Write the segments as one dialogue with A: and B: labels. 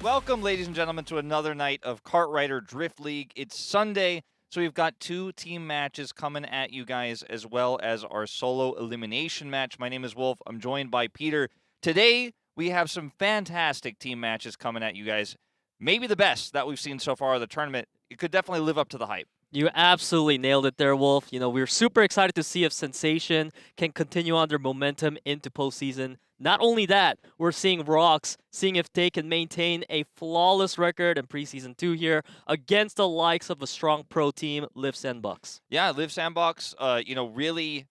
A: Welcome, ladies and gentlemen, to another night of Kartrider Drift League. It's Sunday, so we've got 2 team matches coming at you guys, as well as our solo elimination match. My name is Wolf. I'm joined by Peter. Today, we have some fantastic team matches coming at you guys. Maybe the best that we've seen so far of the tournament. It could definitely live up to the hype.
B: You absolutely nailed it there, Wolf. You know, we're super excited to see if Sensation can continue on their momentum into postseason. Not only that, we're seeing Rocks, seeing if they can maintain a flawless record in Preseason 2 here against the likes of a strong pro team, Liv Sandbox.
A: Yeah, Liv Sandbox, really,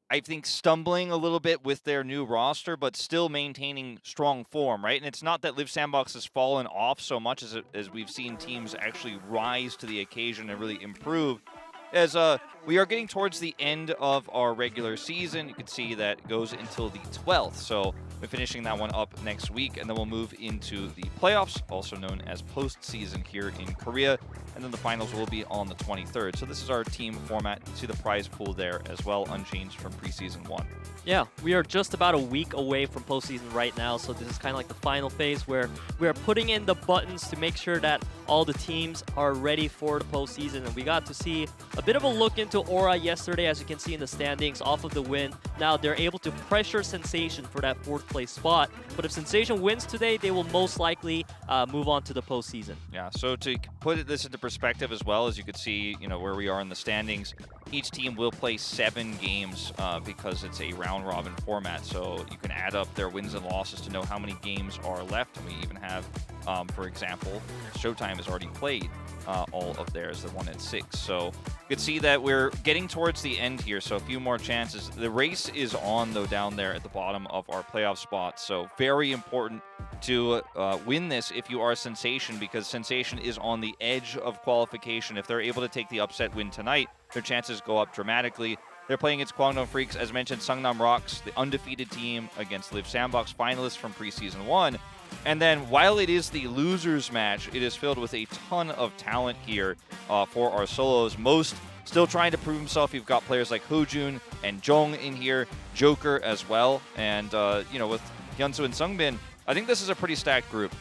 A: I think, stumbling a little bit with their new roster, but still maintaining strong form, right? And it's not that Liv Sandbox has fallen off so much as we've seen teams actually rise to the occasion and really improve. As we are getting towards the end of our regular season, you can see that it goes until the 12th. So we're finishing that one up next week, and then we'll move into the playoffs, also known as postseason here in Korea. And then the finals will be on the 23rd. So this is our team format. You see the prize pool there as well, unchanged from preseason 1.
B: Yeah, we are just about a week away from postseason right now, so this is kind of like the final phase where we are putting in the buttons to make sure that all the teams are ready for the postseason. And we got to see a bit of a look into Aura yesterday, as you can see in the standings, off of the win. Now they're able to pressure Sensation for that 4th place spot, but if Sensation wins today, they will most likely move on to the postseason.
A: Yeah, so to put this into perspective as well, as you could see, where we are in the standings, each team will play 7 games because it's a round-robin format. So you can add up their wins and losses to know how many games are left. And we even have, for example, Showtime has already played all of theirs, the 1 at 6. So you can see that we're getting towards the end here, so a few more chances. The race is on, though, down there at the bottom of our playoff spots. So very important to win this if you are Sensation, because Sensation is on the edge of qualification. If they're able to take the upset win tonight, their chances go up dramatically. They're playing against KWANGDONGFREECS, as mentioned, Sungnam Rocks, the undefeated team, against Liv Sandbox, finalists from Preseason 1. And then, while it is the losers match, it is filled with a ton of talent here for our solos. Most still trying to prove himself. You've got players like Hojun and JJONG in here, Joker as well. And, with Hyunsu and Sungbin, I think this is a pretty stacked group.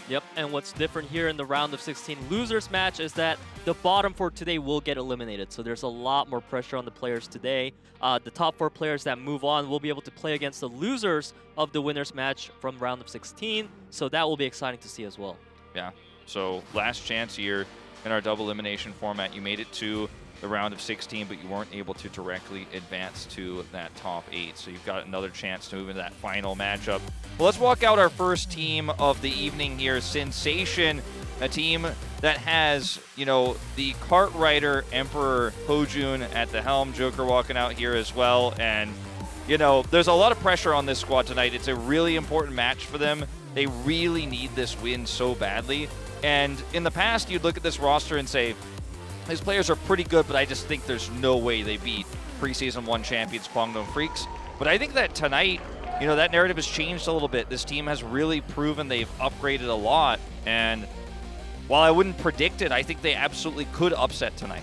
B: Yep, and what's different here in the round of 16 losers match is that the bottom 4 today will get eliminated. So there's a lot more pressure on the players today. The top 4 players that move on will be able to play against the losers of the winners match from round of 16. So that will be exciting to see as well.
A: Yeah, so last chance here in our double elimination format. You made it to the round of 16, but you weren't able to directly advance to that top 8. So you've got another chance to move into that final matchup. Well, let's walk out our first team of the evening here, Sensation, a team that has, the Kartrider Emperor Hojun at the helm, Joker walking out here as well. And, there's a lot of pressure on this squad tonight. It's a really important match for them. They really need this win so badly. And in the past, you'd look at this roster and say, these players are pretty good, but I just think there's no way they beat Preseason 1 champions KWANGDONGFREECS. But I think that tonight, that narrative has changed a little bit. This team has really proven they've upgraded a lot. And while I wouldn't predict it, I think they absolutely could upset tonight.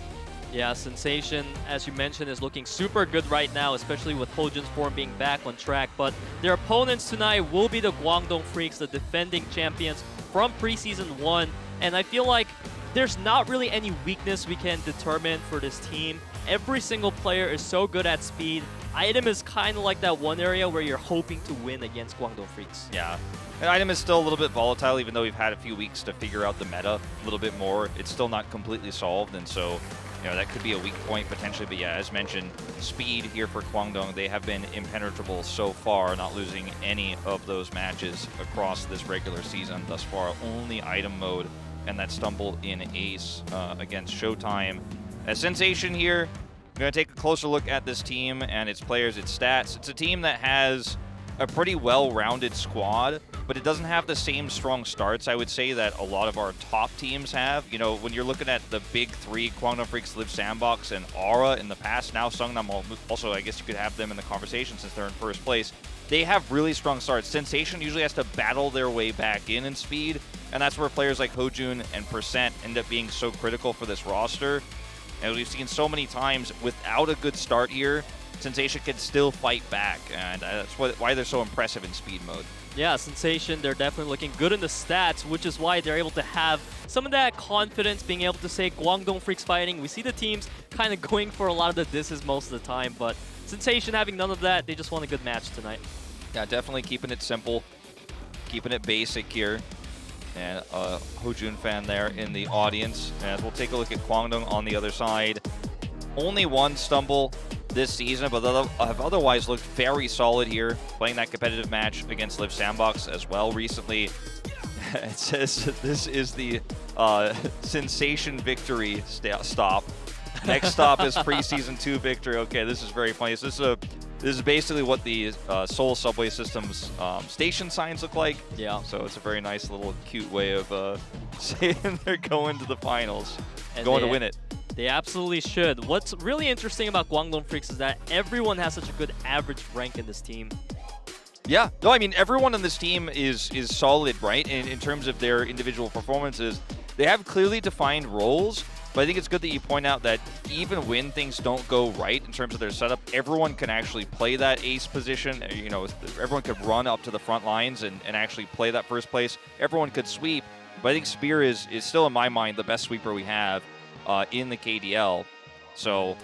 B: Yeah, Sensation, as you mentioned, is looking super good right now, especially with Hojun's form being back on track. But their opponents tonight will be the KWANGDONGFREECS, the defending champions from Preseason 1. And I feel like there's not really any weakness we can determine for this team. Every single player is so good at speed. Item is kind of like that one area where you're hoping to win against KWANGDONGFREECS.
A: Yeah. And Item is still a little bit volatile, even though we've had a few weeks to figure out the meta a little bit more. It's still not completely solved, and so that could be a weak point potentially. But yeah, as mentioned, speed here for KWANGDONG, they have been impenetrable so far, not losing any of those matches across this regular season thus far. Only Item mode and that stumble in Ace against Showtime. As Sensation here, I'm going to take a closer look at this team and its players, its stats. It's a team that has a pretty well-rounded squad, but it doesn't have the same strong starts, I would say, that a lot of our top teams have. When you're looking at the big 3, KWANGDONGFREECS, Liv Sandbox, and Aura in the past, now Sungnam also, I guess you could have them in the conversation since they're in first place. They have really strong starts. Sensation usually has to battle their way back in speed, and that's where players like Hojun and Percent end up being so critical for this roster. And we've seen so many times, without a good start here, Sensation can still fight back, and that's why they're so impressive in speed mode.
B: Yeah, Sensation, they're definitely looking good in the stats, which is why they're able to have some of that confidence, being able to say Guangdong Freaks fighting. We see the teams kind of going for a lot of the disses most of the time, but Sensation having none of that, they just want a good match tonight.
A: Yeah, definitely keeping it simple, keeping it basic here. And a Hojun fan there in the audience. As we'll take a look at Kwangdong on the other side. Only one stumble this season, but have otherwise looked very solid here, playing that competitive match against Live Sandbox as well recently. It says this is the Sensation victory stop. Next stop is Preseason 2 victory. Okay, this is very funny. So this is basically what the Seoul subway system's station signs look like.
B: Yeah.
A: So it's a very nice little cute way of saying they're going to the finals,
B: And
A: going to win it.
B: They absolutely should. What's really interesting about Guangdong Freaks is that everyone has such a good average rank in this team.
A: Yeah, no, I mean, everyone on this team is solid, right? In terms of their individual performances. They have clearly defined roles, but I think it's good that you point out that even when things don't go right in terms of their setup, everyone can actually play that ace position. You know, everyone could run up to the front lines and actually play that first place. Everyone could sweep, but I think Spear is still, in my mind, the best sweeper we have in the KDL. So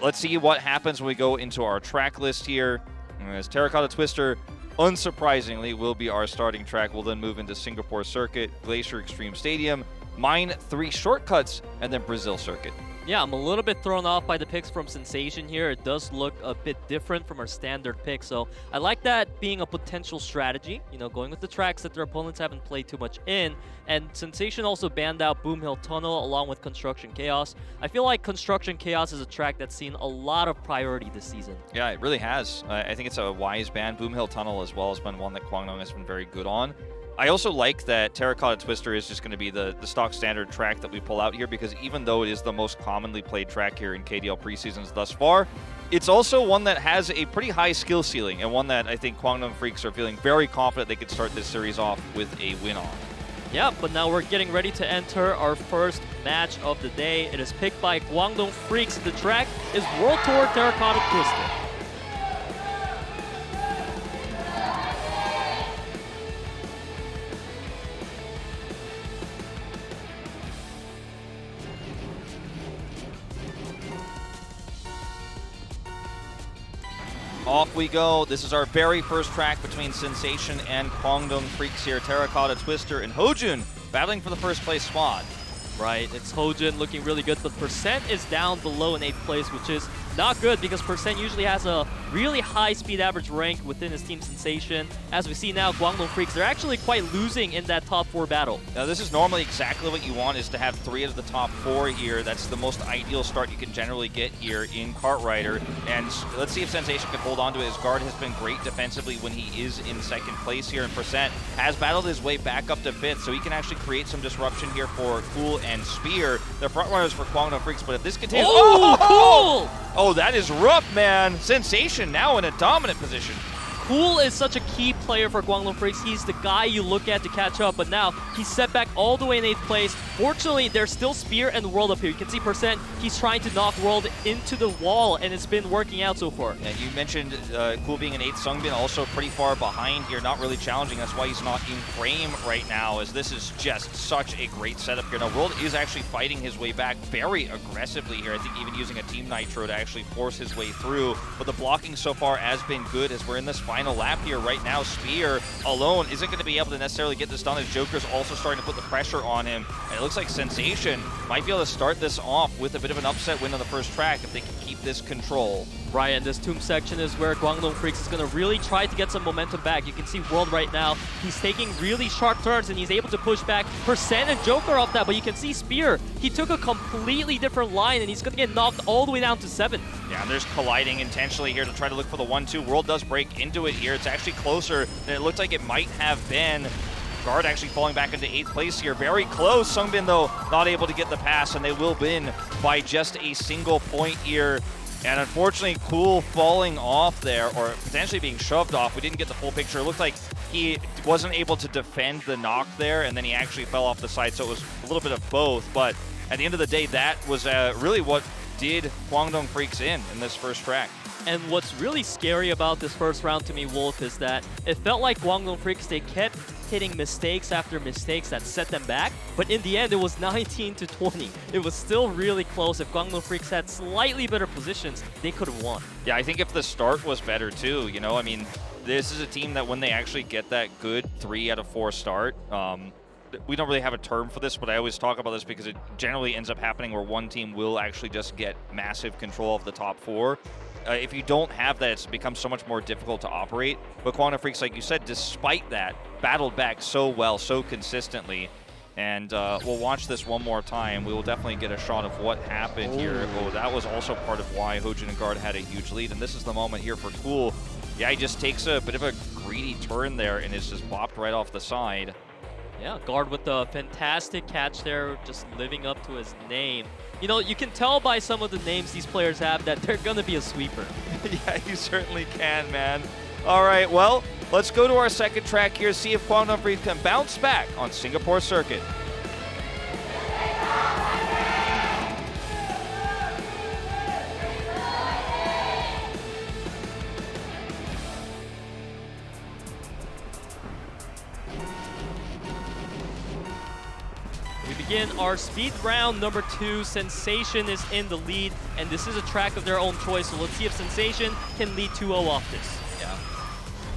A: let's see what happens when we go into our track list here. As Terracotta Twister, unsurprisingly, will be our starting track. We'll then move into Singapore Circuit, Glacier Extreme Stadium, Mine 3 Shortcuts, and then Brazil Circuit.
B: Yeah, I'm a little bit thrown off by the picks from Sensation here. It does look a bit different from our standard pick, so I like that being a potential strategy, you know, going with the tracks that their opponents haven't played too much in. And Sensation also banned out Boom Hill Tunnel along with Construction Chaos. I feel like Construction Chaos is a track that's seen a lot of priority this season.
A: Yeah, it really has. I think it's a wise ban. Boom Hill Tunnel as well has been one that Kwangdong has been very good on. I also like that Terracotta Twister is just going to be the stock standard track that we pull out here, because even though it is the most commonly played track here in KDL Preseasons thus far, it's also one that has a pretty high skill ceiling, and one that I think Kwangdong Freaks are feeling very confident they could start this series off with a win on.
B: Yeah, but now we're getting ready to enter our first match of the day. It is picked by Guangdong Freaks. The track is World Tour Terracotta Twister.
A: Off we go. This is our very first track between Sensation and Kwangdong Freaks here. Terracotta Twister and Hojun battling for the first place spot.
B: Right, it's Hojun looking really good, but Percent is down below in 8th place, which is not good because Percent usually has a really high speed average rank within his team Sensation. As we see now, Guangdong Freaks, they're actually quite losing in that top 4 battle.
A: Now this is normally exactly what you want, is to have 3 of the top 4 here. That's the most ideal start you can generally get here in Kartrider. And let's see if Sensation can hold on to it. His guard has been great defensively when he is in 2nd place here, and Percent has battled his way back up to 5th, so he can actually create some disruption here for Cool and Spear. They're front runners for Kwangdong Freaks, but if this continues...
B: Oh, Cool!
A: Oh, that is rough, man. Sensation now in a dominant position.
B: Cool is such a key player for Guangdong Freaks. He's the guy you look at to catch up, but now he's set back all the way in 8th place. Fortunately, there's still Spear and World up here. You can see Percent, he's trying to knock World into the wall, and it's been working out so far.
A: And you mentioned Cool being in 8th, SUNGBIN also pretty far behind here, not really challenging. That's why he's not in frame right now, as this is just such a great setup here. Now, World is actually fighting his way back very aggressively here. I think even using a Team Nitro to actually force his way through. But the blocking so far has been good, as we're in this final lap here right now. Spear alone isn't going to be able to necessarily get this done, as Joker's also starting to put the pressure on him. And it looks like Sensation might be able to start this off with a bit of an upset win on the first track if they can keep this control.
B: Right, and this tomb section is where Guangdong Freaks is going to really try to get some momentum back. You can see World right now, he's taking really sharp turns and he's able to push back Percent and Joker off that, but you can see Spear, he took a completely different line and he's going to get knocked all the way down to 7th.
A: Yeah, and there's colliding intentionally here to try to look for the 1-2. World does break into it here. It's actually closer than it looked like it might have been. Guard actually falling back into 8th place here. Very close. SUNGBIN, though, not able to get the pass, and they will win by just a single point here. And unfortunately, Cool falling off there, or potentially being shoved off. We didn't get the full picture. It looked like he wasn't able to defend the knock there, and then he actually fell off the side, so it was a little bit of both. But at the end of the day, that was really what did Kwangdong Freaks in this first track.
B: And what's really scary about this first round to me, Wolf, is that it felt like Guangdong Freaks, they kept hitting mistakes after mistakes that set them back. But in the end, it was 19-20. It was still really close. If Guangdong Freaks had slightly better positions, they could have won.
A: Yeah, I think if the start was better too, you know, I mean, this is a team that when they actually get that good 3 out of 4 start, we don't really have a term for this, but I always talk about this because it generally ends up happening where one team will actually just get massive control of the top 4. If you don't have that, it's become so much more difficult to operate. But Guangdong Freaks, like you said, despite that, battled back so well, so consistently. And we'll watch this one more time. We will definitely get a shot of what happened here. Oh, that was also part of why Hojun and Guard had a huge lead. And this is the moment here for Cool. Yeah, he just takes a bit of a greedy turn there and is just bopped right off the side.
B: Yeah, Guard with a fantastic catch there, just living up to his name. You know, you can tell by some of the names these players have that they're going to be a sweeper.
A: Yeah, you certainly can, man. All right, well, let's go to our second track here, see if Guangdong Freaks can bounce back on Singapore circuit.
B: Begin our speed round number 2. Sensation is in the lead, and this is a track of their own choice, so let's see if Sensation can lead 2-0 off this.
A: Yeah,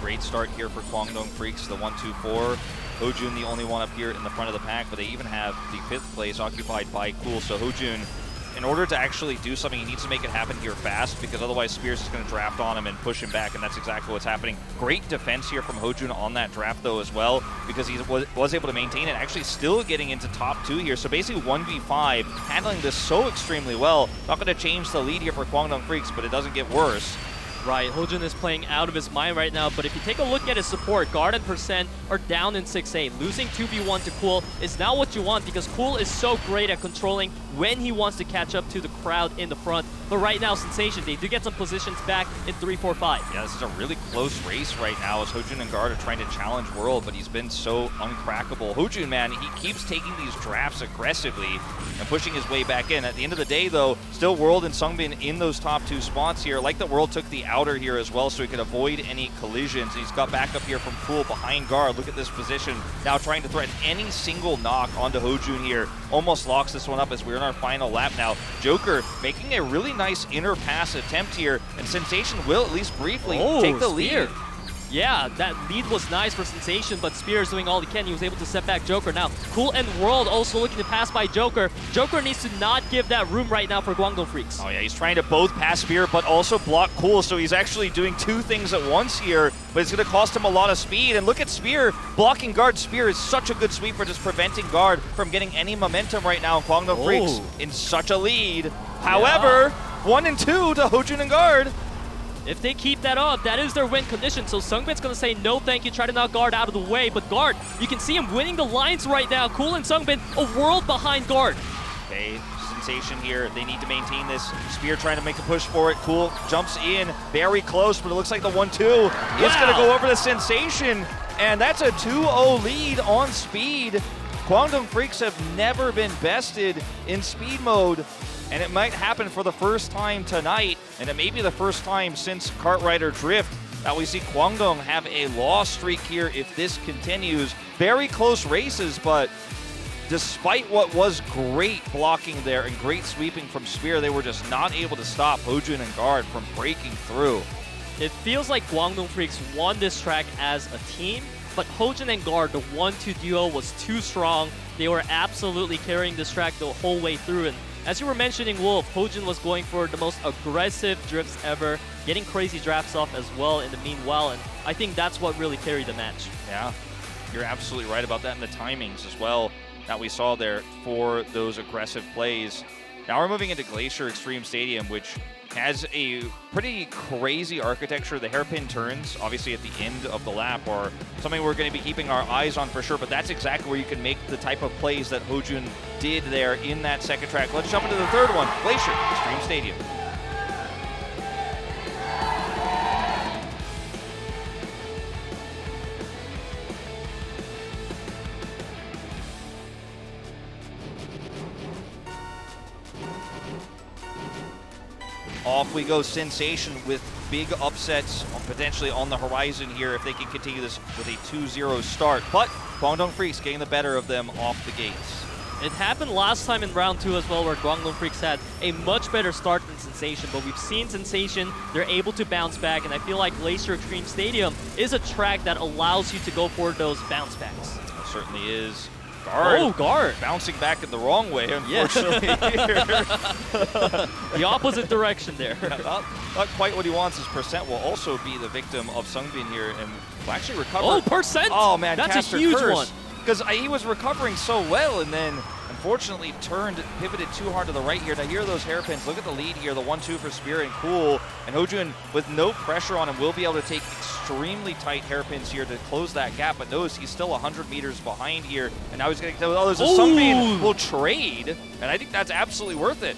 A: great start here for Guangdong Freaks, the 1-2-4. Hojun the only one up here in the front of the pack, but they even have the 5th place occupied by Cool, so Hojun, in order to actually do something, he needs to make it happen here fast, because otherwise Spears is going to draft on him and push him back, and that's exactly what's happening. Great defense here from Hojun on that draft, though, as well, because he was able to maintain it, actually still getting into top 2 here. So basically 1v5, handling this so extremely well. Not going to change the lead here for Guangdong Freaks, but it doesn't get worse.
B: Right, Hojun is playing out of his mind right now, but if you take a look at his support, Guard and Percent are down in 6-8. Losing 2v1 to Cool is not what you want because Cool is so great at controlling when he wants to catch up to the crowd in the front. But right now, Sensation, they do get some positions back in 3-4-5.
A: Yeah, this is a really close race right now as Hojun and Guard are trying to challenge World, but he's been so uncrackable. Hojun, man, he keeps taking these drafts aggressively and pushing his way back in. At the end of the day, though, still World and Sungbin in those top 2 spots here. Like the World took the outer here as well so he could avoid any collisions. He's got back up here from Cool behind Guard. Look at this position. Now trying to threaten any single knock onto Hojun here. Almost locks this one up as we're in our final lap now. Joker making a really nice inner pass attempt here, and Sensation will at least briefly take the lead.
B: Yeah, that lead was nice for Sensation, but Spears doing all he can. He was able to set back Joker. Now, Cool and World also looking to pass by Joker. Joker needs to not give that room right now for Guangdong Freaks.
A: Oh yeah, he's trying to both pass Spear, but also block Cool, so he's actually doing 2 things at once here, but it's going to cost him a lot of speed. And look at Spear blocking Guard. Spear is such a good sweep for just preventing Guard from getting any momentum right now. Guangdong Freaks in such a lead. However, 1 and 2 to Hojun and Guard.
B: If they keep that up, that is their win condition. So Sungbin's going to say no thank you, try to knock Guard out of the way. But Guard, you can see him winning the lines right now. Cool and Sungbin, a world behind Guard.
A: Okay, Sensation here. They need to maintain this. Spear trying to make a push for it. Cool jumps in, very close, but it looks like the 1-2 is going to go over the Sensation. And that's a 2-0 lead on speed. Guangdong Freaks have never been bested in speed mode. And it might happen for the first time tonight, and it may be the first time since Kartrider Drift that we see Guangdong have a loss streak here if this continues. Very close races, but despite what was great blocking there and great sweeping from Spear, they were just not able to stop Hojun and Guard from breaking through.
B: It feels like Guangdong Freaks won this track as a team, but Hojun and Guard, the 1-2 duo was too strong. They were absolutely carrying this track the whole way through, and as you were mentioning, Wolf, Hojun was going for the most aggressive drifts ever, getting crazy drafts off as well in the meanwhile, and I think that's what really carried the match.
A: Yeah, you're absolutely right about that, and the timings as well that we saw there for those aggressive plays. Now we're moving into Glacier Extreme Stadium, which has a pretty crazy architecture. The hairpin turns, obviously at the end of the lap, are something we're going to be keeping our eyes on for sure, but that's exactly where you can make the type of plays that Hojun did there in that second track. Let's jump into the third one, Glacier Extreme Stadium. off we go. Sensation with big upsets potentially on the horizon here if they can continue this with a 2-0 start. But Guangdong Freaks getting the better of them off the gates.
B: It happened last time in round 2 as well, where Guangdong Freaks had a much better start than Sensation, but we've seen Sensation, they're able to bounce back, and I feel like Glacier Extreme Stadium is a track that allows you to go for those bounce backs.
A: It certainly is. Guard.
B: Oh, Guard.
A: Bouncing back in the wrong way, unfortunately.
B: The opposite direction there.
A: Yeah, not quite what he wants. His Percent will also be the victim of SUNGBIN here and will actually recover.
B: Oh, Percent!
A: Oh, man,
B: that's
A: Caster
B: a huge
A: Curse.
B: one.
A: Because he was recovering so well and then unfortunately pivoted too hard to the right here. Now here are those hairpins. Look at the lead here, the 1-2 for Spear and Cool. And Hojun, with no pressure on him, will be able to take extremely tight hairpins here to close that gap. But notice he's still 100 meters behind here. And now he's going to, oh, there's a SUNGBIN will trade. And I think that's absolutely worth it.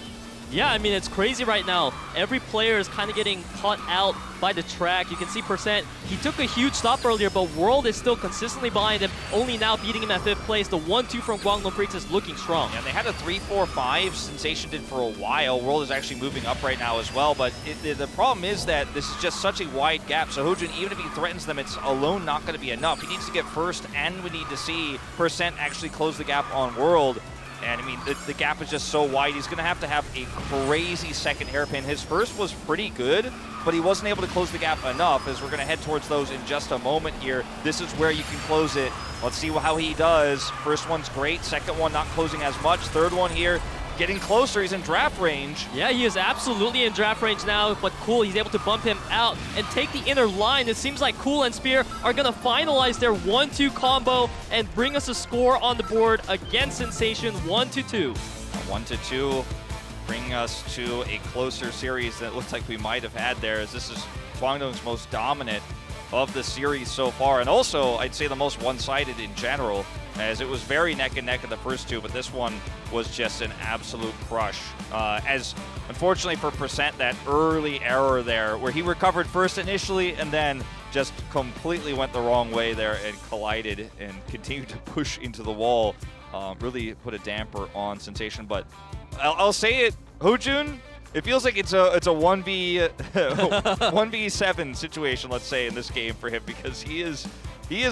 B: Yeah, I mean, it's crazy right now. Every player is kind of getting caught out by the track. You can see Percent, he took a huge stop earlier, but World is still consistently behind him, only now beating him at 5th place. The 1-2 from Guangdong Freaks is looking strong.
A: Yeah, they had a 3-4-5. Sensation did for a while. World is actually moving up right now as well, but the problem is that this is just such a wide gap. So Hojun, even if he threatens them, it's alone not going to be enough. He needs to get first, and we need to see Percent actually close the gap on World. And I mean, the gap is just so wide. He's going to have a crazy second hairpin. His first was pretty good, but he wasn't able to close the gap enough, as we're going to head towards those in just a moment here. This is where you can close it. Let's see how he does. First one's great. Second one not closing as much. Third one here getting closer. He's in draft range.
B: Yeah, he is absolutely in draft range now, but Cool, he's able to bump him out and take the inner line. It seems like Cool and Spear are going to finalize their 1-2 combo and bring us a score on the board against Sensation, 1-2.
A: 1-2, bringing us to a closer series that looks like we might have had there, as this is Guangdong's most dominant of the series so far, and also I'd say the most one-sided in general, as it was very neck and neck in the first two, but this one was just an absolute crush. As unfortunately for Percent, that early error there where he recovered first initially and then just completely went the wrong way there and collided and continued to push into the wall, really put a damper on Sensation. But I'll say it, Hojun, it feels like it's a 1v7 situation, let's say, in this game for him, because he is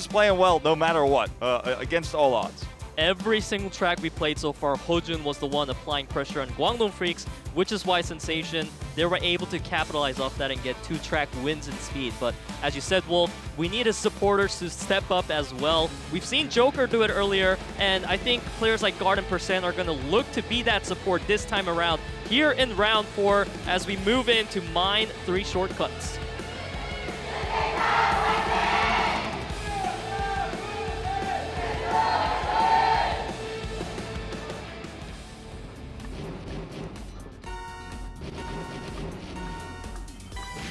A: playing well no matter what, against all odds.
B: Every single track we played so far, Hojun was the one applying pressure on Guangdong Freaks, which is why Sensation, they were able to capitalize off that and get 2-track wins in speed. But as you said, Wolf, we need his supporters to step up as well. We've seen Joker do it earlier, and I think players like Guard and Percent are going to look to be that support this time around here in round 4 as we move into Mine 3 shortcuts.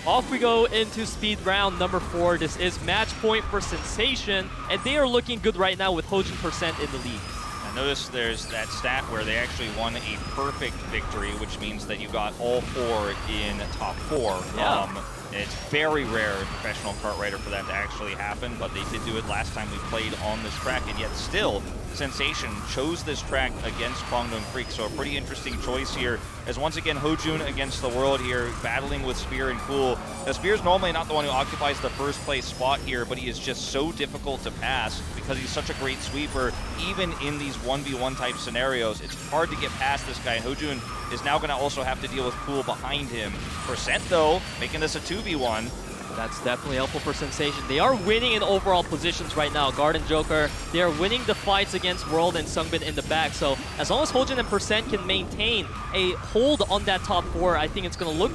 B: Off we go into speed round number 4. This is match point for Sensation, and they are looking good right now with Hojun Percent in the lead.
A: Now notice there's that stat where they actually won a perfect victory, which means that you got all 4 in top 4.
B: Yeah.
A: It's very rare in professional kart rider for that to actually happen, but they did do it last time we played on this track, and yet still, Sensation chose this track against Guangdong Freaks, so a pretty interesting choice here, as once again Hojun against the world here, battling with Spear and Cool. Now Spear's normally not the one who occupies the first place spot here, but he is just so difficult to pass because he's such a great sweeper. Even in these 1v1 type scenarios, it's hard to get past this guy, and Hojun is now going to also have to deal with Cool behind him. Percent, though, making this a 2v1.
B: That's definitely helpful for Sensation. They are winning in overall positions right now. Guard and Joker, they are winning the fights against World and SUNGBIN in the back. So as long as Hojun and Percent can maintain a hold on that top 4, I think it's going to look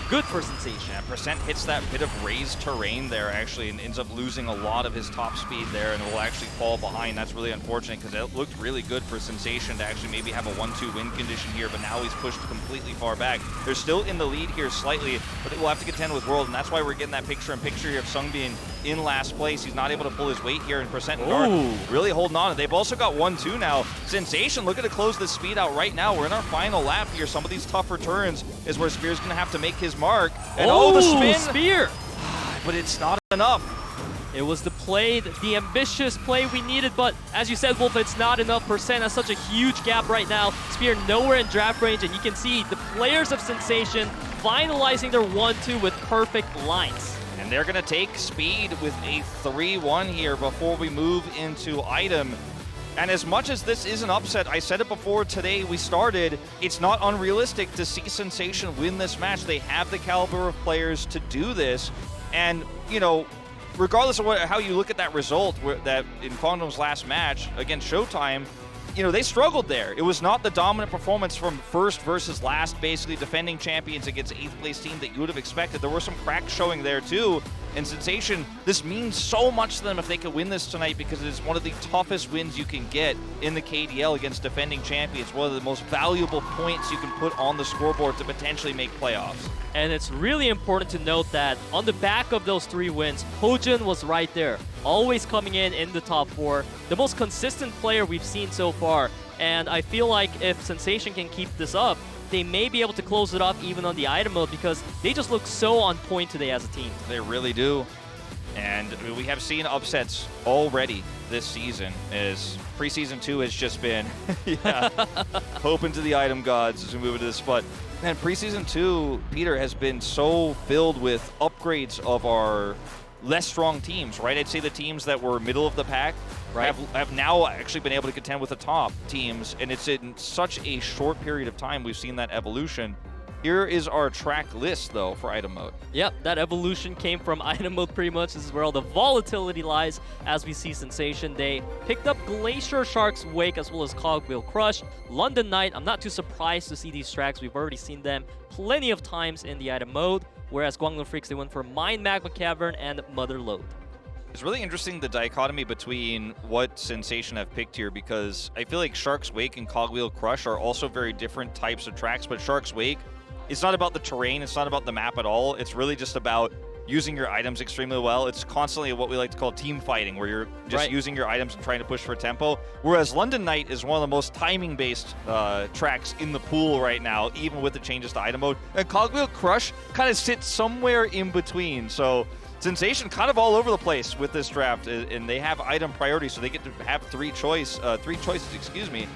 B: good for Sensation.
A: Yeah, Percent hits that bit of raised terrain there, actually, and ends up losing a lot of his top speed there, and will actually fall behind. That's really unfortunate, because it looked really good for Sensation to actually maybe have a 1-2 win condition here, but now he's pushed completely far back. They're still in the lead here slightly, but they will have to contend with World, and that's why we're getting that picture-in-picture here of SUNGBIN in last place. He's not able to pull his weight here, and Percent and Guard really holding on. They've also got 1-2 now. Sensation looking to close this speed out right now. We're in our final lap here. Some of these tougher turns is where Spear's going to have to make his mark. And the spin!
B: Spear!
A: But it's not enough.
B: It was the play, the ambitious play we needed, but as you said, Wolf, it's not enough. Percent has such a huge gap right now. Spear nowhere in draft range, and you can see the players of Sensation, finalizing their 1-2 with perfect lines.
A: And they're going to take speed with a 3-1 here before we move into item. And as much as this is an upset, I said it before today we started, it's not unrealistic to see Sensation win this match. They have the caliber of players to do this. And, you know, regardless of how you look at that result, that in KWANGDONG's last match against Showtime, you know, they struggled there. It was not the dominant performance from first versus last, basically defending champions against 8th place team that you would have expected. There were some cracks showing there too. And Sensation, this means so much to them if they could win this tonight, because it is one of the toughest wins you can get in the KDL against defending champions. One of the most valuable points you can put on the scoreboard to potentially make playoffs.
B: And it's really important to note that on the back of those 3 wins, Hojun was right there, always coming in the top 4, the most consistent player we've seen so far. And I feel like if Sensation can keep this up, they may be able to close it off even on the item mode, because they just look so on point today as a team.
A: They really do. And we have seen upsets already this season, as Preseason 2 has just been hoping to the item gods as we move into this. But man, Preseason 2, Peter, has been so filled with upgrades of our less strong teams, right? I'd say the teams that were middle of the pack have now actually been able to contend with the top teams, and it's in such a short period of time we've seen that evolution. Here is our track list, though, for item mode.
B: Yep, that evolution came from item mode pretty much. This is where all the volatility lies as we see Sensation. They picked up Glacier Shark's Wake as well as Cogwheel Crush. London Knight, I'm not too surprised to see these tracks. We've already seen them plenty of times in the item mode. Whereas KWANGDONGFREECS, they went for Mine Magma Cavern and Mother Lode.
A: It's really interesting, the dichotomy between what Sensation have picked here, because I feel like Shark's Wake and Cogwheel Crush are also very different types of tracks, but Shark's Wake, it's not about the terrain, it's not about the map at all. It's really just about using your items extremely well. It's constantly what we like to call team fighting, where you're just using your items and trying to push for tempo. Whereas London Knight is one of the most timing-based tracks in the pool right now, even with the changes to item mode. And Cogwheel Crush kind of sits somewhere in between. So Sensation kind of all over the place with this draft, and they have item priority, so they get to have three choices, And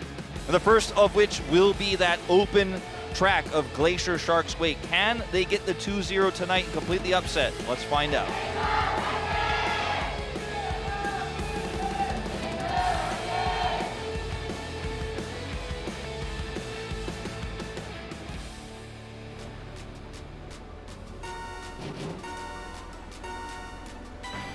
A: the first of which will be that open track of Glacier Shark's Wake. Can they get the 2-0 tonight and complete the upset? Let's find out.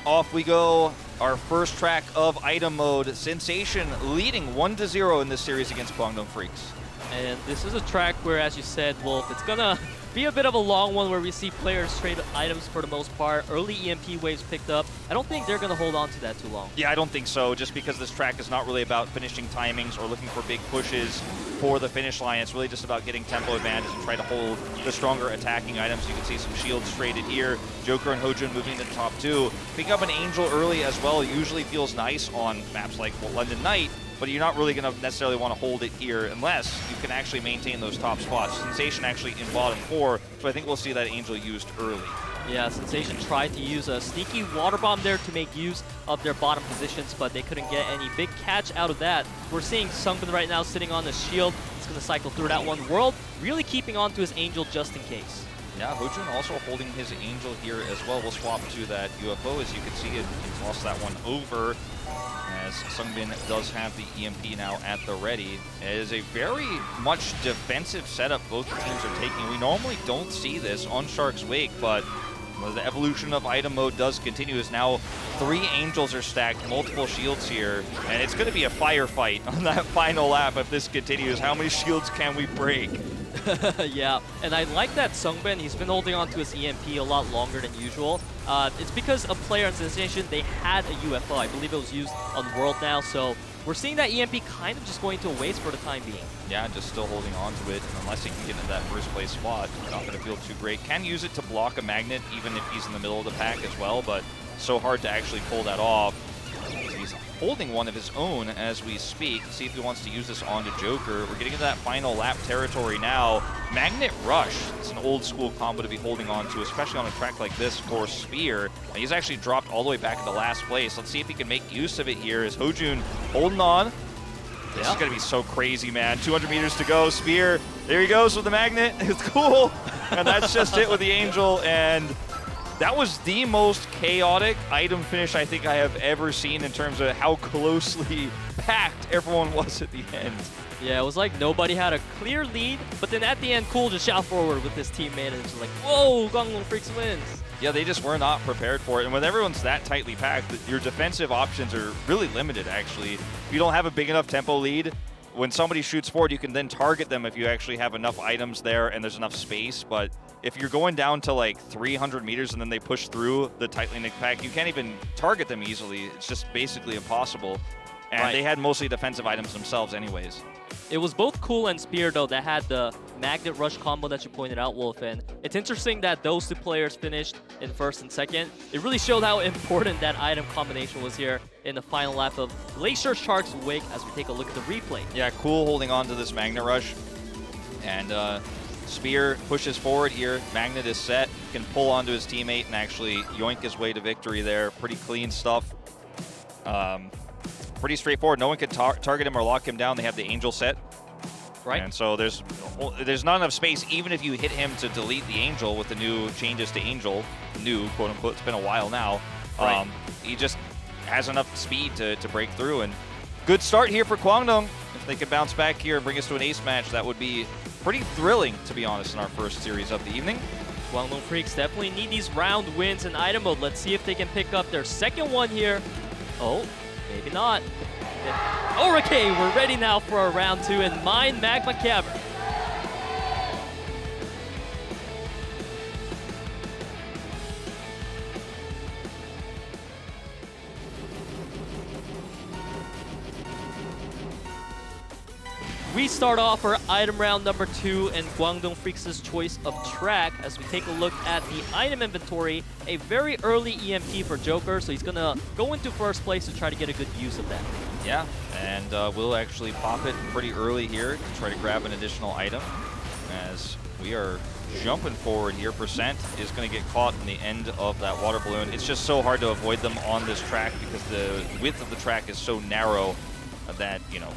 A: Off we go. Our first track of item mode. Sensation leading 1-0 in this series against KWANGDONGFREECS.
B: And this is a track where, as you said, Wolf, it's gonna be a bit of a long one where we see players trade items for the most part. Early EMP waves picked up. I don't think they're gonna hold on to that too long.
A: Yeah, I don't think so, just because this track is not really about finishing timings or looking for big pushes for the finish line. It's really just about getting tempo advantage and try to hold the stronger attacking items. You can see some shields traded here. Joker and Hojun moving to the top 2. Picking up an Angel early as well usually feels nice on maps like London Knight, but you're not really going to necessarily want to hold it here unless you can actually maintain those top spots. Sensation actually in bottom 4, so I think we'll see that Angel used early.
B: Yeah, Sensation tried to use a sneaky water bomb there to make use of their bottom positions, but they couldn't get any big catch out of that. We're seeing SUNGBIN right now sitting on the shield. He's going to cycle through that one. World really keeping on to his Angel just in case.
A: Yeah, Hojun also holding his Angel here as well. We'll swap to that UFO. As you can see, he's lost that one over, as SUNGBIN does have the EMP now at the ready. It is a very much defensive setup both teams are taking. We normally don't see this on Shark's Wake, but the evolution of item mode does continue, as now 3 Angels are stacked, multiple shields here, and it's going to be a firefight on that final lap if this continues. How many shields can we break?
B: Yeah, and I like that SUNGBIN, he's been holding on to his EMP a lot longer than usual. It's because a player in Sensation, they had a UFO. I believe it was used on World now, so we're seeing that EMP kind of just going to waste for the time being. Yeah, just still holding on to it, and unless he can get into that first place spot, not going to feel too great. Can use it to block a magnet, even if he's in the middle of the pack as well, but so hard to actually pull that off. He's holding one of his own as we speak. Let's see if he wants to use this onto Joker. We're getting into that final lap territory now. Magnet Rush, it's an old school combo to be holding on to, especially on a track like this for Spear. And he's actually dropped all the way back into last place. Let's see if he can make use of it here as Hojun holding on. This is going to be so crazy, man. 200 meters to go. Spear, there he goes with the magnet. It's cool.
A: And that's just it with the Angel. And that was the most chaotic item finish I think I have ever seen in terms of how closely packed everyone was at the end.
B: Yeah, it was like nobody had a clear lead, but then at the end, Cool just shot forward with his teammate, and it's just like, whoa, KWANGDONGFREECS wins.
A: Yeah, they just were not prepared for it. And when everyone's that tightly packed, your defensive options are really limited, actually. If you don't have a big enough tempo lead, when somebody shoots forward, you can then target them if you actually have enough items there and there's enough space. But if you're going down to like 300 meters and then they push through the tightly knit pack, you can't even target them easily. It's just basically impossible. And they had mostly defensive items themselves anyways.
B: It was both Cool and Spear, though, that had the Magnet Rush combo that you pointed out, Wolf. And it's interesting that those two players finished in first and second. It really showed how important that item combination was here in the final lap of Glacier Shark's Wake as we take a look at the replay.
A: Yeah, Cool holding on to this Magnet Rush. And Spear pushes forward here. Magnet is set, can pull onto his teammate and actually yoink his way to victory there. Pretty clean stuff. Pretty straightforward. No one can target him or lock him down. They have the Angel set.
B: Right.
A: And so there's not enough space, even if you hit him to delete the Angel with the new changes to Angel. New, quote unquote. It's been a while now.
B: Right.
A: He just has enough speed to break through. And good start here for Kwangdong. If they could bounce back here and bring us to an ace match, that would be pretty thrilling, to be honest, in our first series of the evening.
B: KWANGDONGFREECS definitely need these round wins in item mode. Let's see if they can pick up their second one here. Oh, maybe not. Okay, we're ready now for our round 2 in Mine Magma Cavern. We start off our item round number 2 in KWANGDONGFREECS' choice of track as we take a look at the item inventory. A very early EMP for Joker, so he's gonna go into first place to try to get a good use of that.
A: Yeah, and we'll actually pop it pretty early here to try to grab an additional item. As we are jumping forward here, Percent is going to get caught in the end of that water balloon. It's just so hard to avoid them on this track because the width of the track is so narrow that, you know,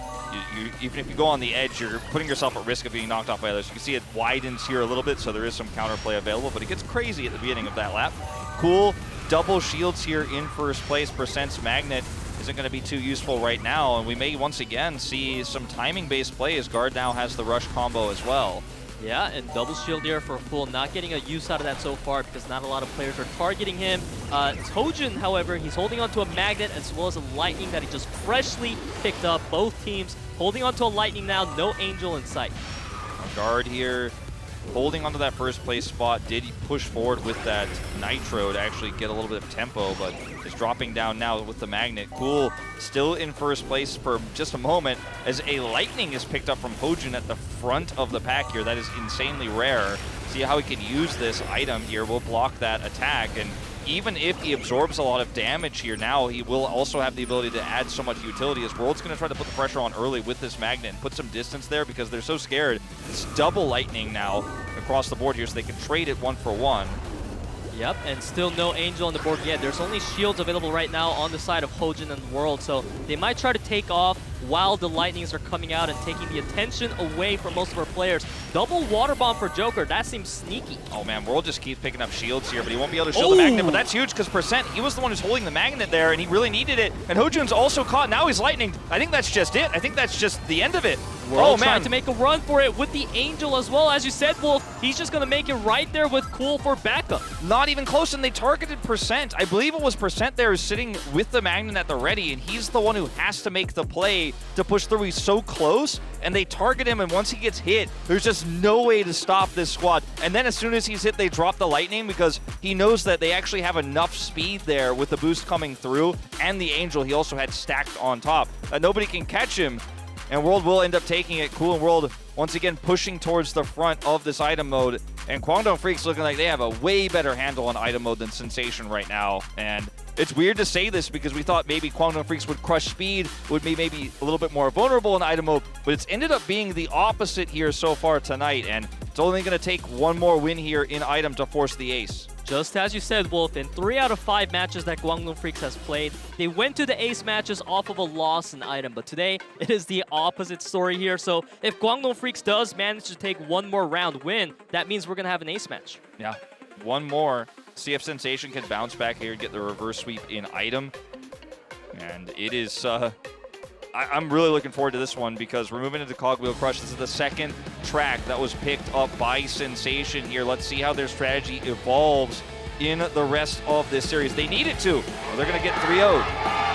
A: even if you go on the edge, you're putting yourself at risk of being knocked off by others. You can see it widens here a little bit, so there is some counterplay available, but it gets crazy at the beginning of that lap. Cool, double shields here in first place. Percent's Magnet isn't going to be too useful right now, and we may once again see some timing-based play as Guard now has the rush combo as well.
B: Yeah, and double shield here for Cool, not getting a use out of that so far because not a lot of players are targeting him. Tojin, however, he's holding onto a Magnet as well as a Lightning that he just freshly picked up. Both teams holding onto a Lightning now, no Angel in sight.
A: Guard here, holding onto that first place spot, did push forward with that Nitro to actually get a little bit of tempo, but is dropping down now with the Magnet. Cool, still in first place for just a moment as a Lightning is picked up from Hojin at the front of the pack here. That is insanely rare. See how he can use this item here. We'll block that attack, and even if he absorbs a lot of damage here now, he will also have the ability to add so much utility as World's going to try to put the pressure on early with this Magnet and put some distance there because they're so scared. It's double Lightning now across the board here, so they can trade it 1-for-1.
B: Yep, and still no Angel on the board yet. There's only shields available right now on the side of Hojin and World, so they might try to take off while the Lightnings are coming out and taking the attention away from most of our players. Double Water Bomb for Joker, that seems sneaky.
A: Oh man, World just keeps picking up shields here, but he won't be able to shield the Magnet, but that's huge because Percent, he was the one who's holding the Magnet there, and he really needed it, and Hojin's also caught. Now he's Lightning. I think that's just it. I think that's just the end of it.
B: World trying to make a run for it with the Angel as well. As you said, Wolf, he's just going to make it right there with Cool for backup.
A: Not even close, and they targeted Percent. I believe it was Percent there is sitting with the Magnet at the ready, and he's the one who has to make the play to push through. He's so close, and they target him, and once he gets hit, there's just no way to stop this squad. And then as soon as he's hit, they drop the Lightning because he knows that they actually have enough speed there with the boost coming through, and the Angel he also had stacked on top. Nobody can catch him. And World will end up taking it. Cool and World once again pushing towards the front of this item mode. And KWANGDONGFREECS looking like they have a way better handle on item mode than Sensation right now. And it's weird to say this because we thought maybe KWANGDONGFREECS would crush speed, would be maybe a little bit more vulnerable in item mode, but it's ended up being the opposite here so far tonight. And it's only going to take one more win here in item to force the ace.
B: Just as you said, Wolf, in 3 out of 5 matches that Guangdong Freaks has played, they went to the ace matches off of a loss in item. But today, it is the opposite story here. So if Guangdong Freaks does manage to take one more round win, that means we're going to have an ace match.
A: Yeah, one more. See if Sensation can bounce back here and get the reverse sweep in item. And it is... I'm really looking forward to this one because we're moving into Cogwheel Crush. This is the second track that was picked up by Sensation here. Let's see how their strategy evolves in the rest of this series. They need it to, or they're going to get 3-0'd.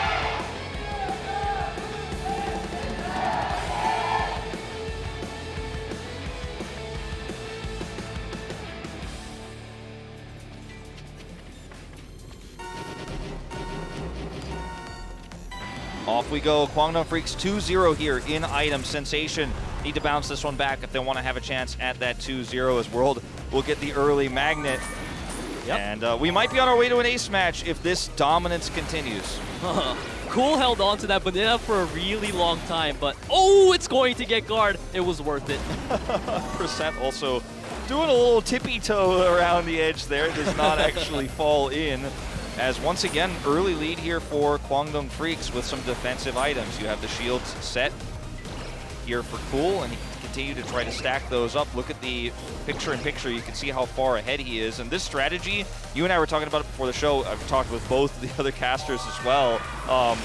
A: Off we go. Guangdong Freaks 2-0 here in item. Sensation need to bounce this one back if they want to have a chance at that 2-0 as World will get the early magnet. Yep. And we might be on our way to an ace match if this dominance continues.
B: Cool held on to that banana for a really long time, but oh, it's going to get guard. It was worth it.
A: Percent also doing a little tippy toe around the edge there. It does not actually fall in. As once again, early lead here for Guangdong Freaks with some defensive items. You have the shields set here for Cool, and he can continue to try to stack those up. Look at the picture-in-picture. You can see how far ahead he is. And this strategy, you and I were talking about it before the show. I've talked with both the other casters as well,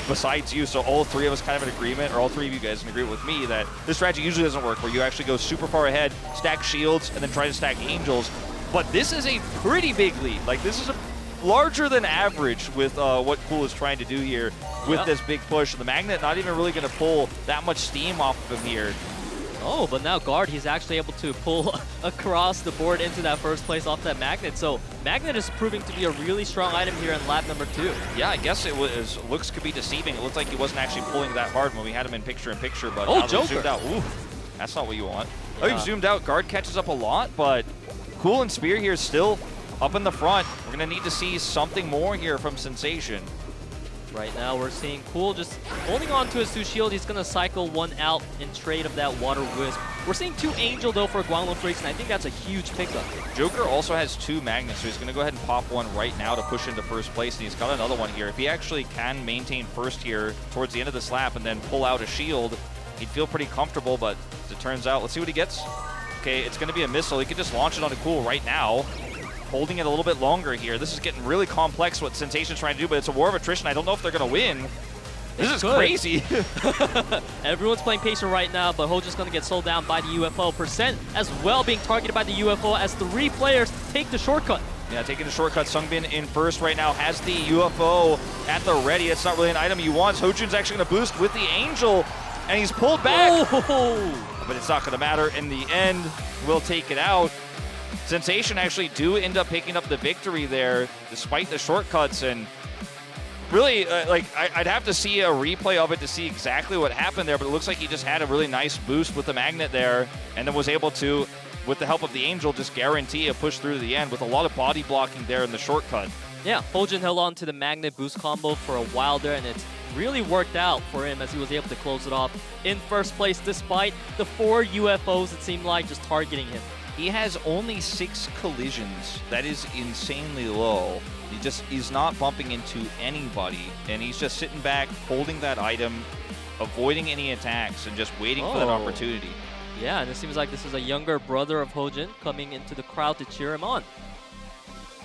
A: besides you. So all three of us kind of in agreement, or all three of you guys in agreement with me, that this strategy usually doesn't work, where you actually go super far ahead, stack shields, and then try to stack angels. But this is a pretty big lead. Like, this is a larger than average with what Cool is trying to do here with this big push. The magnet not even really going to pull that much steam off of him here.
B: Oh, but now guard, he's actually able to pull across the board into that first place off that magnet. So magnet is proving to be a really strong item here in lap number 2.
A: Yeah, I guess it was. Looks could be deceiving. It looked like he wasn't actually pulling that hard when we had him in picture-in-picture. But
B: oh,
A: now
B: Joker.
A: Zoomed out. Ooh, that's not what you want.
B: Yeah.
A: Oh, you've zoomed out. Guard catches up a lot, but Cool and Spear here still up in the front. We're going to need to see something more here from Sensation.
B: Right now, we're seeing Cool just holding on to his 2 shield. He's going to cycle one out in trade of that Water Wisp. We're seeing 2 Angel, though, for Guangdong Freaks, and I think that's a huge pickup.
A: Joker also has 2 magnets, so he's going to go ahead and pop one right now to push into first place, and he's got another one here. If he actually can maintain first here towards the end of this lap and then pull out a shield, he'd feel pretty comfortable, but as it turns out, let's see what he gets. Okay, it's going to be a missile. He could just launch it onto Cool right now. Holding it a little bit longer here. This is getting really complex what Sensation's trying to do, but it's a war of attrition. I don't know if they're going to win. This is crazy.
B: Everyone's playing patient right now, but Hoja's going to get sold down by the UFO. Percent as well being targeted by the UFO as 3 players take the shortcut.
A: Yeah, taking the shortcut. SUNGBIN in first right now. Has the UFO at the ready. It's not really an item he wants. Hojun's actually going to boost with the Angel, and he's pulled back.
B: Oh.
A: But it's not going to matter. In the end, we'll take it out. Sensation actually do end up picking up the victory there, despite the shortcuts. And really, I'd have to see a replay of it to see exactly what happened there, but it looks like he just had a really nice boost with the magnet there, and then was able to, with the help of the Angel, just guarantee a push through to the end with a lot of body blocking there in the shortcut.
B: Yeah, Hojun held on to the magnet boost combo for a while there, and it's really worked out for him as he was able to close it off in first place, despite the 4 UFOs, it seemed like, just targeting him.
A: He has only 6 collisions. That is insanely low. He's not bumping into anybody, and he's just sitting back, holding that item, avoiding any attacks, and just waiting for that opportunity.
B: Yeah, and it seems like this is a younger brother of Hojun coming into the crowd to cheer him on.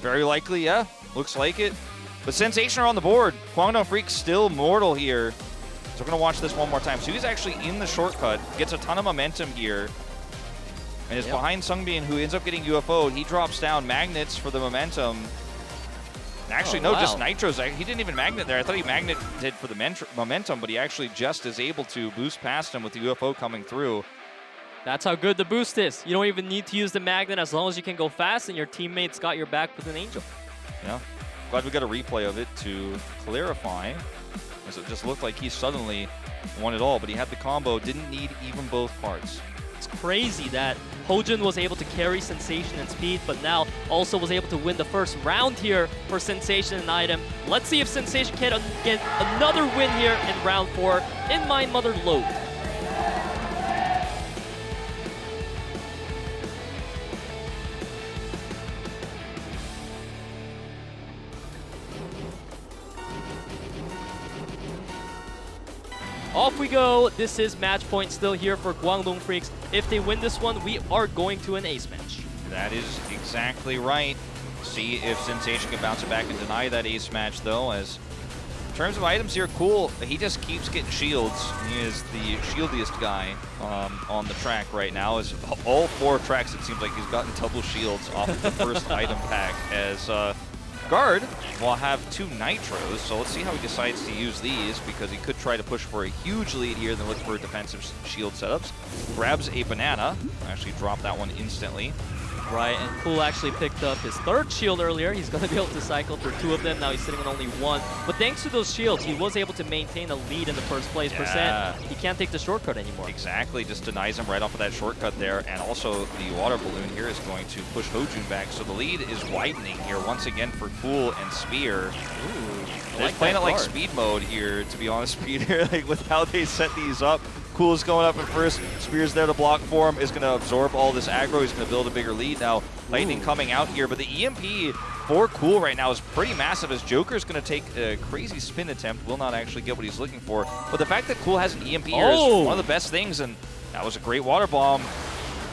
A: Very likely, yeah. Looks like it. But Sensation are on the board. Guangdong Freaks still mortal here. So we're going to watch this one more time. So he's actually in the shortcut, gets a ton of momentum here. And is behind SUNGBIN, who ends up getting UFO'd. He drops down magnets for the momentum. Actually, just nitros. He didn't even magnet there. I thought he magneted for the momentum, but he actually just is able to boost past him with the UFO coming through.
B: That's how good the boost is. You don't even need to use the magnet as long as you can go fast, and your teammates got your back with an Angel.
A: Yeah. Glad we got a replay of it to clarify, as it just looked like he suddenly won it all, but he had the combo, didn't need even both parts.
B: It's crazy that Hojun was able to carry Sensation and speed, but now also was able to win the first round here for Sensation and item. Let's see if Sensation can get another win here in round 4 in My Mother Load. Off we go. This is match point still here for Guangdong Freaks. If they win this one, we are going to an ace match.
A: That is exactly right. See if Sensation can bounce it back and deny that ace match, though, as in terms of items here, Cool, he just keeps getting shields. He is the shieldiest guy on the track right now. As all 4 tracks, it seems like he's gotten double shields off of the first item pack, as Guard will have 2 nitros, so let's see how he decides to use these, because he could try to push for a huge lead here, then look for defensive shield setups. Grabs a banana, actually dropped that one instantly.
B: Right, and Cool actually picked up his 3rd shield earlier. He's going to be able to cycle for 2 of them. Now he's sitting on only 1. But thanks to those shields, he was able to maintain a lead in the first place.
A: Yeah.
B: Percent, he can't take the shortcut anymore.
A: Exactly, just denies him right off of that shortcut there. And also the water balloon here is going to push Hojun back. So the lead is widening here once again for Cool and Spear.
B: Ooh,
A: They're playing it like speed mode here, to be honest, Peter. Like with how they set these up. Cool's going up in first. Spear's there to block for him. Is going to absorb all this aggro. He's going to build a bigger lead now. Lightning coming out here, but the EMP for Cool right now is pretty massive, as Joker's going to take a crazy spin attempt. Will not actually get what he's looking for. But the fact that Cool has an EMP here is one of the best things, and that was a great water bomb.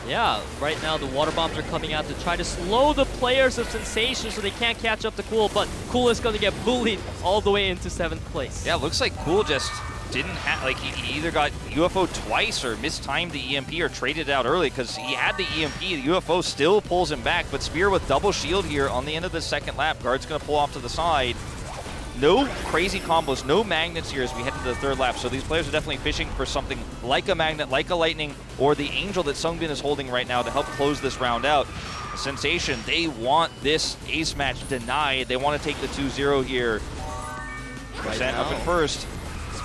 B: Yeah, right now the water bombs are coming out to try to slow the players of Sensation so they can't catch up to Cool, but Cool is going to get bullied all the way into 7th place.
A: Yeah, it looks like Cool just didn't have, like, he either got UFO twice or mistimed the EMP or traded it out early, because he had the EMP. The UFO still pulls him back, but Spear with double shield here on the end of the 2nd lap. Guard's going to pull off to the side. No crazy combos, no magnets here as we head into the 3rd lap. So these players are definitely fishing for something like a magnet, like a lightning, or the angel that SUNGBIN is holding right now to help close this round out. Sensation, they want this ace match denied. They want to take the 2-0 here. Percent up in first.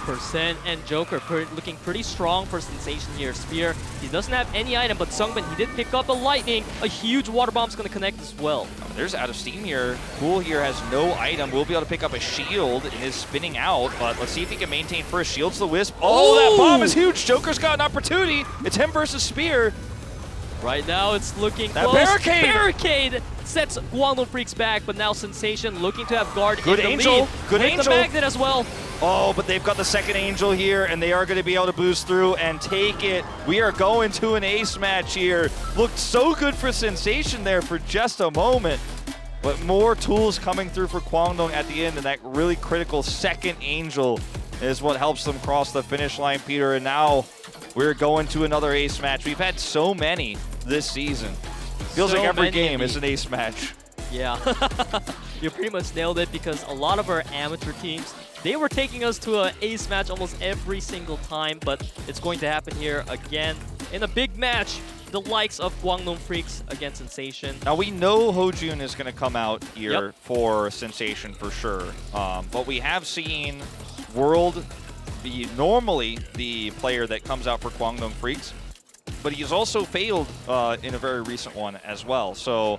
B: Percent and Joker looking pretty strong for Sensation here. Spear, he doesn't have any item, but SUNGBIN, he did pick up a lightning. A huge water bomb's going to connect as well.
A: There's out of steam here. Cool here has no item. Will be able to pick up a shield and is spinning out, but let's see if he can maintain first. Shields the Wisp. Oh, that bomb is huge. Joker's got an opportunity. It's him versus Spear.
B: Right now, it's looking
A: that
B: close.
A: Barricade
B: sets Guangdong Freaks back, but now Sensation looking to have Guard
A: good
B: in the
A: angel.
B: lead.
A: Good
B: with
A: angel.
B: The magnet as well.
A: Oh, but they've got the 2nd angel here, and they are going to be able to boost through and take it. We are going to an ace match here. Looked so good for Sensation there for just a moment. But more tools coming through for Guangdong at the end, and that really critical 2nd angel is what helps them cross the finish line, Peter. And now we're going to another ace match. We've had so many this season. Feels like every game is an ace match.
B: Yeah, you pretty much nailed it, because a lot of our amateur teams, they were taking us to an ace match almost every single time, but it's going to happen here again in a big match. The likes of Guangdong Freaks against Sensation.
A: Now we know Hojun is going to come out here for Sensation for sure, but we have seen World be normally the player that comes out for Guangdong Freaks, but he's also failed in a very recent one as well. So,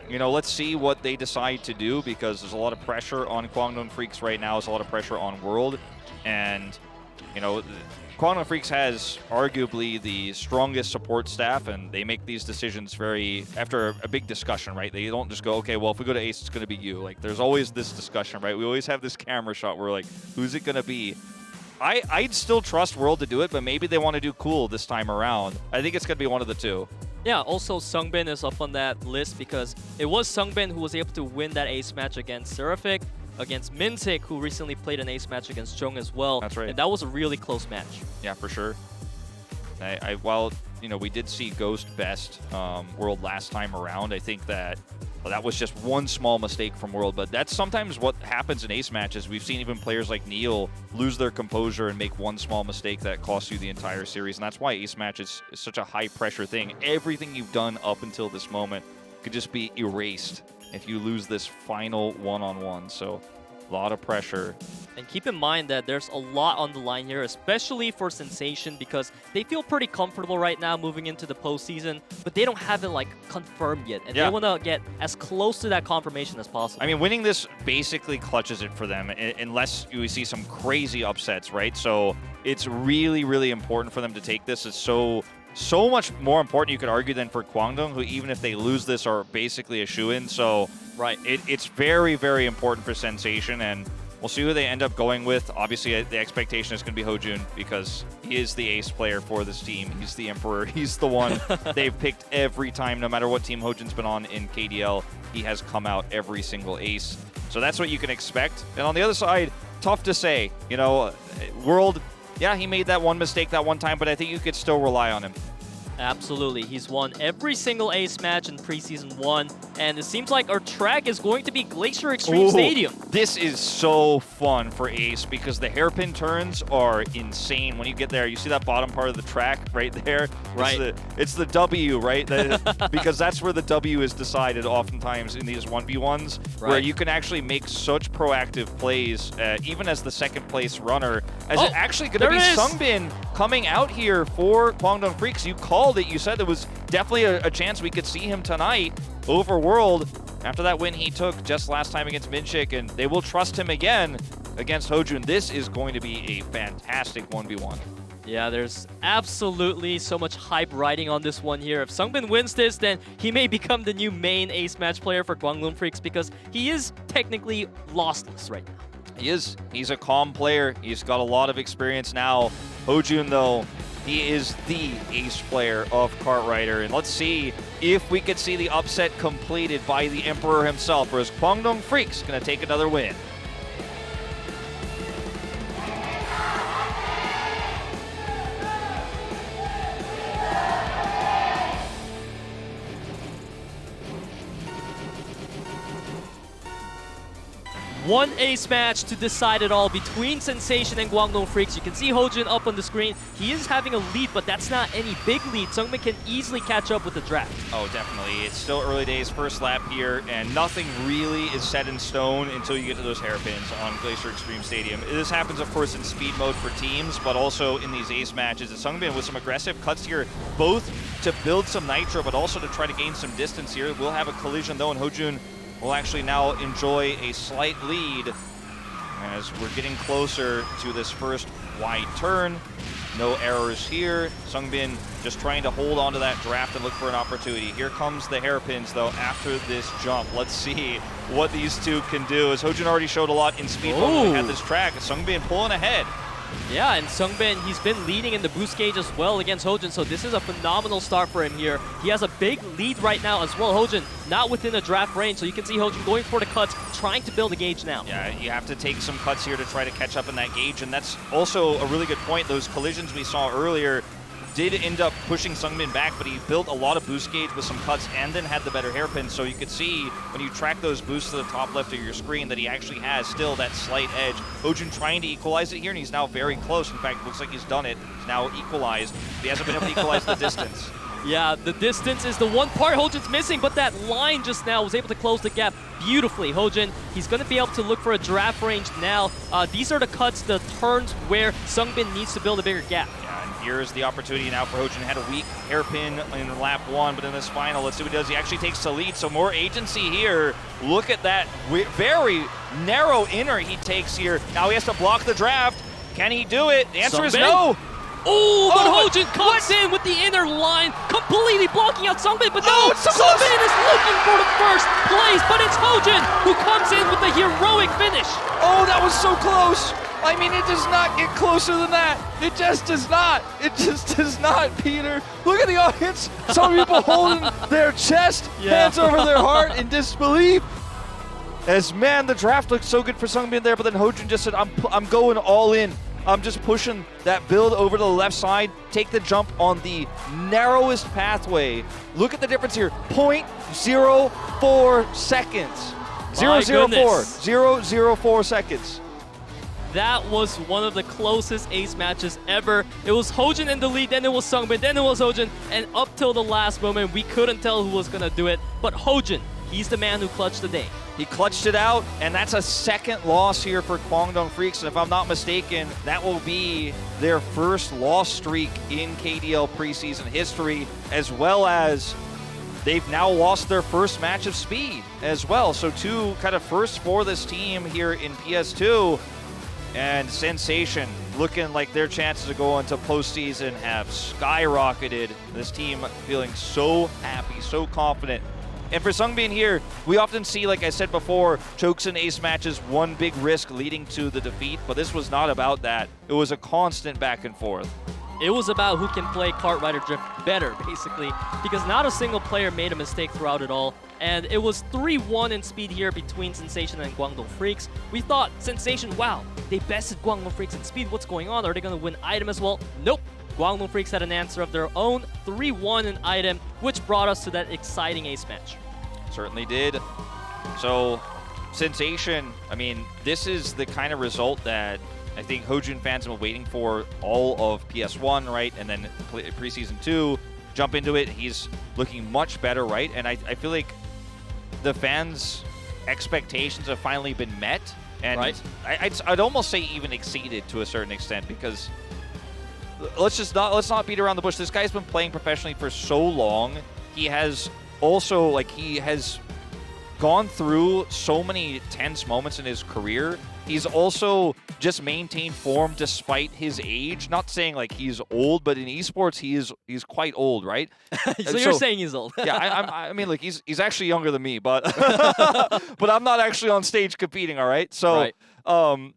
A: you know, let's see what they decide to do, because there's a lot of pressure on Guangdong Freaks right now. There's a lot of pressure on World, and, you know, Guangdong Freaks has arguably the strongest support staff, and they make these decisions after a big discussion, right? They don't just go, okay, well, if we go to ace, it's going to be you. Like, there's always this discussion, right? We always have this camera shot where, like, who's it going to be? I'd still trust World to do it, but maybe they want to do Cool this time around. I think it's going to be one of the two.
B: Yeah, also SUNGBIN is up on that list, because it was SUNGBIN who was able to win that ace match against Seraphic, against Mintic, who recently played an ace match against JJONG as well. That's right. And that was a really close match. Yeah, for sure.
A: While, you know, we did see Ghost best World last time around, I think that that was just one small mistake from World, but that's sometimes what happens in ace matches. We've seen even players like Neil lose their composure and make one small mistake that costs you the entire series, and that's why ace match is such a high-pressure thing. Everything you've done up until this moment could just be erased if you lose this final one-on-one, so a lot of pressure.
B: And keep in mind that there's a lot on the line here, especially for Sensation, because they feel pretty comfortable right now moving into the postseason, but they don't have it like confirmed yet, and they want to get as close to that confirmation as possible.
A: I mean, winning this basically clutches it for them, unless you see some crazy upsets, right? So it's really, really important for them to take this. It's so much more important, you could argue, than for Guangdong, who even if they lose this are basically a shoo-in. So it's very, very important for Sensation, and We'll see who they end up going with. Obviously, the expectation is going to be Hojun because he is the ace player for this team. He's the Emperor. He's the one they've picked every time. No matter what team Hojun's been on in KDL, he has come out every single ace. So that's what you can expect. And on the other side, tough to say. You know, World, yeah, he made that one mistake that one time, but I think you could still rely on him.
B: Absolutely. He's won every single ace match in Preseason 1, and it seems like our track is going to be Glacier Extreme Stadium.
A: This is so fun for ace because the hairpin turns are insane. When you get there, you see that bottom part of the track right there?
B: Right.
A: It's the W, right? Because that's where the W is decided oftentimes in these 1v1s, where you can actually make such proactive plays, even as the second place runner. As it actually going to be SUNGBIN coming out here for KWANGDONGFREECS. You called it. You said there was definitely a chance we could see him tonight over World after that win he took just last time against Minchik, and they will trust him again against Hojun. This is going to be a fantastic 1v1.
B: Yeah, there's absolutely so much hype riding on this one here. If SUNGBIN wins this, then he may become the new main ace match player for KWANGDONGFREECS because he is technically lossless right now.
A: He is. He's a calm player. He's got a lot of experience now. Hojun, though, he is the ace player of Cartwrighter. And let's see if we could see the upset completed by the Emperor himself, or is KWANGDONGFREECS going to take another win?
B: One ace match to decide it all between Sensation and KWANGDONGFREECS. You can see Hojun up on the screen. He is having a lead, but that's not any big lead. SUNGBIN can easily catch up with the draft. Oh,
A: definitely. It's still early days, first lap here, and nothing really is set in stone until you get to those hairpins on Glacier Extreme Stadium. This happens, of course, in speed mode for teams, but also in these ace matches. SUNGBIN with some aggressive cuts here, both to build some nitro, but also to try to gain some distance here. We'll have a collision, though, and Hojun will actually now enjoy a slight lead as we're getting closer to this first wide turn. No errors here. SUNGBIN just trying to hold on to that draft and look for an opportunity. Here comes the hairpins, though, after this jump. Let's see what these two can do, as Hojun already showed a lot in speed when we had this track. SUNGBIN pulling ahead.
B: Yeah, and SUNGBIN, he's been leading in the boost gauge as well against Hojun, so this is a phenomenal start for him here. He has a big lead right now as well. Hojun not within the draft range, so you can see Hojun going for the cuts, trying to build a gauge now.
A: Yeah, you have to take some cuts here to try to catch up in that gauge, and that's also a really good point. Those collisions we saw earlier did end up pushing SUNGBIN back, but he built a lot of boost gauge with some cuts and then had the better hairpin, so you could see when you track those boosts to the top left of your screen that he actually has still that slight edge. Hojun trying to equalize it here, and he's now very close. In fact, it looks like he's done it. He's now equalized. He hasn't been able to equalize the distance.
B: Yeah, the distance is the one part Hojun's missing, but that line just now was able to close the gap beautifully. Hojun, he's going to be able to look for a draft range now. These are the cuts, the turns where SUNGBIN needs to build a bigger gap.
A: Here's the opportunity now for Hojun. Had a weak hairpin in lap 1, but in this final, let's see what he does. He actually takes the lead, so more agency here. Look at that very narrow inner he takes here. Now he has to block the draft. Can he do it? The answer is no.
B: Oh, but Hojun comes in with the inner line, completely blocking out SUNGBIN, but no, SUNGBIN is looking for the first place, but it's Hojun who comes in with the heroic finish.
A: Oh, that was so close. I mean, it does not get closer than that. It just does not. It just does not, Peter. Look at the audience. Some people holding their chest, hands over their heart in disbelief. As, man, the draft looked so good for SUNGBIN there, but then Hojun just said, I'm going all in. I'm just pushing that build over to the left side, take the jump on the narrowest pathway. Look at the difference here, 0.04 seconds. 0.04 seconds.
B: That was one of the closest ace matches ever. It was Hojun in the lead, then it was SUNGBIN, then it was Hojun, and up till the last moment, we couldn't tell who was going to do it. But Hojun, he's the man who clutched the day.
A: He clutched it out, and that's a second loss here for KWANGDONGFREECS. And if I'm not mistaken, that will be their first loss streak in KDL preseason history, as well as they've now lost their first match of speed as well. So two kind of firsts for this team here in PS2. And Sensation looking like their chances to go into postseason have skyrocketed. This team feeling so happy, so confident And for SUNGBIN here, we often see, like I said before, chokes and ace matches, one big risk leading to the defeat, but this was not about that. It was a constant back and forth.
B: It was about who can play Kart Rider Drift better, basically, because not a single player made a mistake throughout it all. And it was 3-1 in speed here between Sensation and GWANGDONGFREECS. We thought, Sensation, wow, they bested GWANGDONGFREECS in speed. What's going on? Are they going to win item as well? Nope. GWANGDONGFREECS had an answer of their own, 3-1 in item, which brought us to that exciting ace match.
A: Certainly did. So, Sensation, I mean, this is the kind of result that I think Hojun fans have been waiting for all of PS1, right? And then Preseason 2, jump into it. He's looking much better, right? And I feel like the fans' expectations have finally been met. And
B: right.
A: I'd almost say even exceeded to a certain extent, because let's not beat around the bush. This guy's been playing professionally for so long. He has also, like, he has gone through so many tense moments in his career. He's also just maintained form despite his age. Not saying like he's old, but in esports he's quite old, right?
B: So you're saying he's old?
A: Yeah, I mean, like he's actually younger than me, but but I'm not actually on stage competing. All right, so
B: right.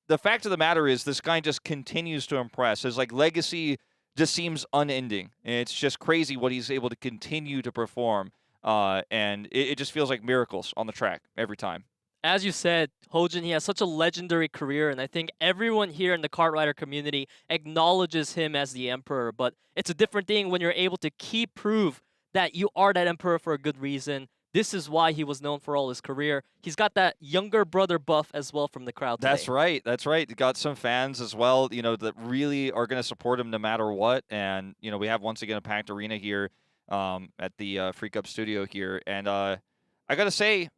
A: The fact of the matter is, this guy just continues to impress. His like legacy just seems unending, and it's just crazy what he's able to continue to perform. And it just feels like miracles on the track every time.
B: As you said, Hojun, he has such a legendary career, and I think everyone here in the Kart Rider community acknowledges him as the Emperor, but it's a different thing when you're able to prove that you are that Emperor for a good reason. This is why he was known for all his career. He's got that younger brother buff as well from the crowd today.
A: That's right. That's right. Got some fans as well, you know, that really are going to support him no matter what. And, you know, we have once again a packed arena here at the Freak Up studio here. And I got to say,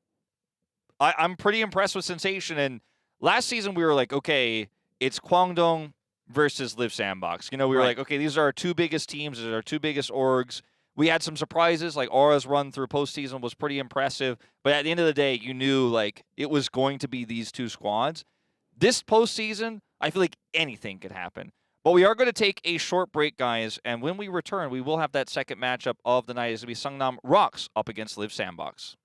A: I'm pretty impressed with Sensation. And last season we were like, okay, it's Kwangdong versus Live Sandbox. You know, we were like, okay, these are our two biggest teams. These are our two biggest orgs. We had some surprises, like Aura's run through postseason was pretty impressive. But at the end of the day, you knew like it was going to be these two squads. This postseason, I feel like anything could happen. But we are going to take a short break, guys. And when we return, we will have that second matchup of the night. It's going to be Sungnam Rocks up against Live Sandbox.